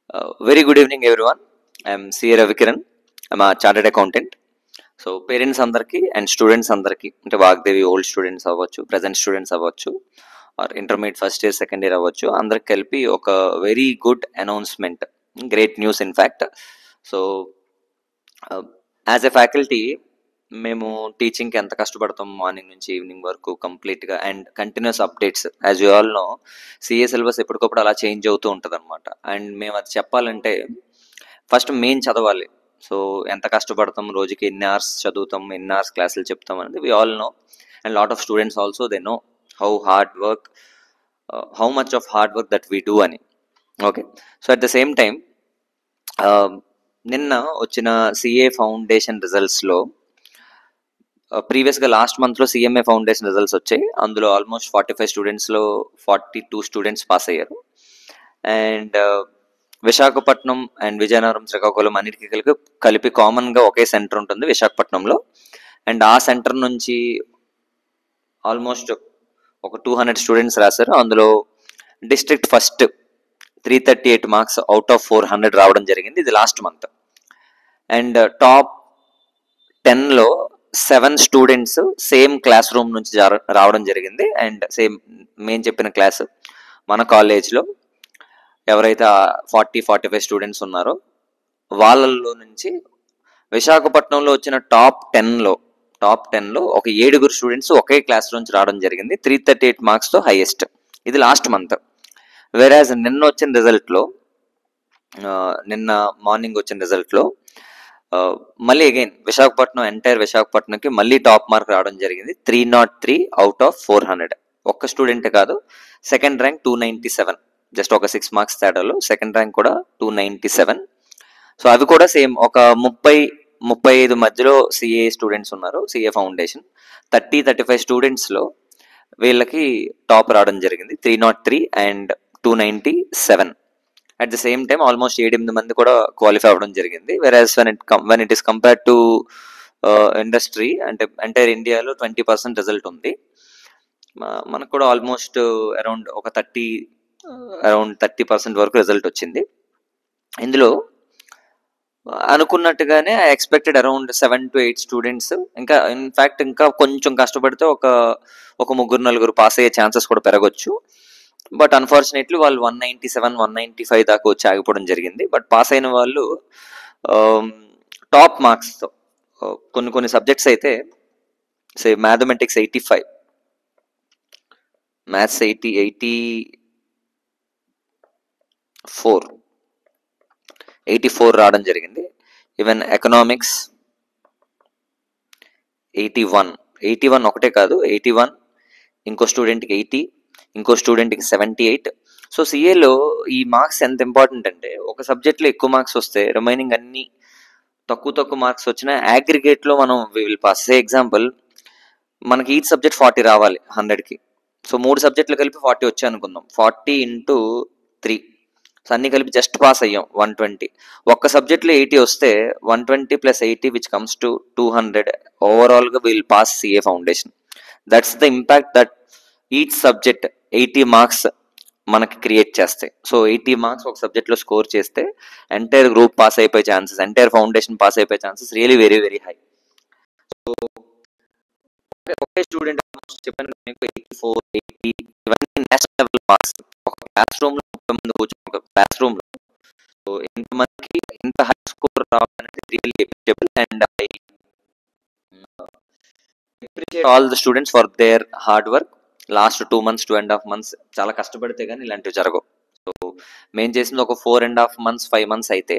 Very good evening, everyone. I'm C. Ravikiran. I'm a chartered accountant. So parents అందరికీ and students అందరికీ, అంటే Vagdevi old students అవ్వచ్చు, present students అవ్వచ్చు, or intermediate first year second year అవ్వచ్చు, అందరికి కలిపి ఒక very good announcement, great news in fact. So as a faculty మేము టీచింగ్కి ఎంత కష్టపడతాం, మార్నింగ్ నుంచి ఈవినింగ్ వరకు కంప్లీట్గా and continues updates. As you all know, CA syllabus ఎప్పటికప్పుడు అలా చేంజ్ అవుతూ ఉంటుంది అనమాట. అండ్ మేము అది చెప్పాలంటే ఫస్ట్ మెయిన్ చదవాలి. సో ఎంత కష్టపడతాం, రోజుకి ఎన్ని అవర్స్ చదువుతాం, ఎన్ని అవర్స్ క్లాసులు చెప్తాం అనేది we all know. And lot of students also they know how much of hard work that we do అని. Okay, so at the same time నిన్న వచ్చిన సిఏ ఫౌండేషన్ రిజల్ట్స్లో ప్రీవియస్గా లాస్ట్ మంత్లో సిఎంఏ ఫౌండేషన్ రిజల్ట్స్ వచ్చాయి. అందులో ఆల్మోస్ట్ 45 స్టూడెంట్స్లో 42 స్టూడెంట్స్ పాస్ అయ్యారు. And Visakhapatnam and Vizianagaram, Srikakulam అన్నిటికీ కలిపి కామన్గా ఒకే సెంటర్ ఉంటుంది విశాఖపట్నంలో. అండ్ ఆ సెంటర్ నుంచి ఆల్మోస్ట్ ఒక 200 స్టూడెంట్స్ రాశారు. అందులో district first 338 marks out of 400 రావడం జరిగింది. ఇది లాస్ట్ మంత్. అండ్ టాప్ 10లో 7 స్టూడెంట్స్ సేమ్ క్లాస్ రూమ్ నుంచి రావడం జరిగింది. అండ్ సేమ్ మేము చెప్పిన క్లాస్ మన కాలేజ్లో ఎవరైతే 40-45 స్టూడెంట్స్ ఉన్నారో వాళ్ళల్లో నుంచి విశాఖపట్నంలో వచ్చిన టాప్ 10లో ఒక 7 స్టూడెంట్స్ ఒకే క్లాస్ నుంచి రావడం జరిగింది. 338 మార్క్స్తో హైయెస్ట్. ఇది లాస్ట్ మంత్. వెరాజ్ నిన్న వచ్చిన రిజల్ట్లో, నిన్న మార్నింగ్ వచ్చిన రిజల్ట్లో మళ్ళీ అగైన్ ఎంటైర్ విశాఖపట్నంకి మళ్ళీ టాప్ మార్క్ రావడం జరిగింది. 303 అవుట్ ఆఫ్ 400. ఒక్క స్టూడెంట్ కాదు, సెకండ్ ర్యాంక్ 297, జస్ట్ ఒక 6 మార్క్స్ తేడాలో సెకండ్ ర్యాంక్ కూడా 297. సో అవి కూడా సేమ్ ఒక 30-35 మధ్యలో సిఏ స్టూడెంట్స్ ఉన్నారు. సిఏ ఫౌండేషన్ 30-35 స్టూడెంట్స్లో వీళ్ళకి టాప్ రావడం జరిగింది. 303 and 297. At the same time almost 7-8 మంది కూడా క్వాలిఫై అవ్వడం జరిగింది. వెరాజ్ when it is compared to industry, అంటే ఎంటైర్ ఇండియాలో 20% రిజల్ట్ ఉంది. మనకు కూడా ఆల్మోస్ట్ అరౌండ్ 30% వరకు రిజల్ట్ వచ్చింది. ఇందులో అనుకున్నట్టుగానే I expected around 7 to 8 students, ఇంకా ఇన్ఫ్యాక్ట్ ఇంకా కొంచెం కష్టపడితే ఒక 3-4 పాస్ అయ్యే ఛాన్సెస్ కూడా పెరగచ్చు. బట్ అన్ఫార్చునేట్లీ వాళ్ళు 197-195 దాకా వచ్చి ఆగిపోవడం జరిగింది. బట్ పాస్ అయిన వాళ్ళు టాప్ మార్క్స్తో, కొన్ని సబ్జెక్ట్స్ అయితే మ్యాథమెటిక్స్ 85, మ్యాథ్స్ 84 రావడం జరిగింది. ఈవెన్ ఎకనామిక్స్ 81 ఒకటే కాదు, 81, ఇంకో స్టూడెంట్కి 80, ఇంకో స్టూడెంట్కి 78. సో సిఏలో ఈ మార్క్స్ ఎంత ఇంపార్టెంట్ అంటే, ఒక సబ్జెక్ట్లో ఎక్కువ మార్క్స్ వస్తే రిమైనింగ్ అన్ని తక్కువ మార్క్స్ వచ్చినా అగ్రిగేట్లో మనం విల్ పాస్. సే ఎగ్జాంపుల్, మనకి ఈచ్ సబ్జెక్ట్ 40 రావాలి 100కి. సో 3 సబ్జెక్టులు కలిపి 40 వచ్చాయి అనుకుందాం. 40 into 3, సో అన్ని కలిపి జస్ట్ పాస్ అయ్యాం 120. ఒక్క సబ్జెక్ట్లో 80 వస్తే 120 + 80 విచ్ కమ్స్ టు 200. ఓవరాల్గా will pass CA foundation. That's the impact that each subject 80 marks మనకి క్రియేట్ చేస్తాయి. సో 80 మార్క్స్ ఒక సబ్జెక్ట్లో స్కోర్ చేస్తే ఎంటైర్ గ్రూప్ పాస్ అయిపోయే ఛాన్సెస్, ఎంటైర్ ఫౌండేషన్ పాస్ అయిపోయే chances really very very high. So ఒకే student చెప్పాను మీకు 84, 80 ఇవన్నీ నేషనల్ లెవెల్ మార్క్స్. ఒక క్లాస్ రూమ్లో 30 మంది కూర్చొని ఒక క్లాస్ రూమ్లో సో ఇంతమందికి ఇంత హై స్కోర్ రావడం అనేది really appreciable. And I appreciate all the students for their hard work. Last 2 months, 2.5 months చాలా కష్టపడితే కానీ ఇలాంటివి జరగవు. సో మేము చేసింది ఒక 4.5 months, 5 months అయితే,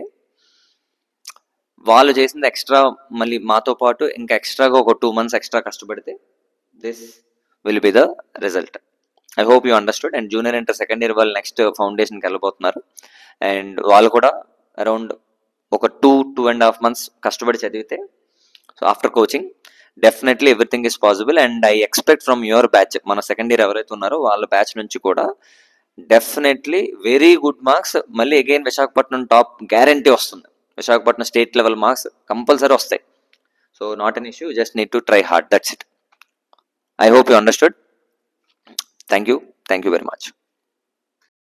వాళ్ళు చేసింది ఎక్స్ట్రా మళ్ళీ మాతో పాటు ఇంకా ఎక్స్ట్రాగా ఒక 2 months ఎక్స్ట్రా కష్టపడితే this will be the result. I hope you understood. And junior inter second year వాళ్ళు నెక్స్ట్ ఫౌండేషన్కి వెళ్ళబోతున్నారు. అండ్ వాళ్ళు కూడా అరౌండ్ ఒక 2.5 months కష్టపడి చదివితే, so after coaching definitely everything is possible. And I expect from your batch, మన second year ఎవరైతే ఉన్నారో వాళ్ళ బ్యాచ్ నుంచి కూడా డెఫినెట్లీ వెరీ గుడ్ మార్క్స్. మళ్ళీ అగైన్ విశాఖపట్నం టాప్ గ్యారంటీ వస్తుంది. Visakhapatnam state level marks compulsory వస్తాయి. So not an issue, just need to try hard, that's it. I hope you understood. Thank you very much.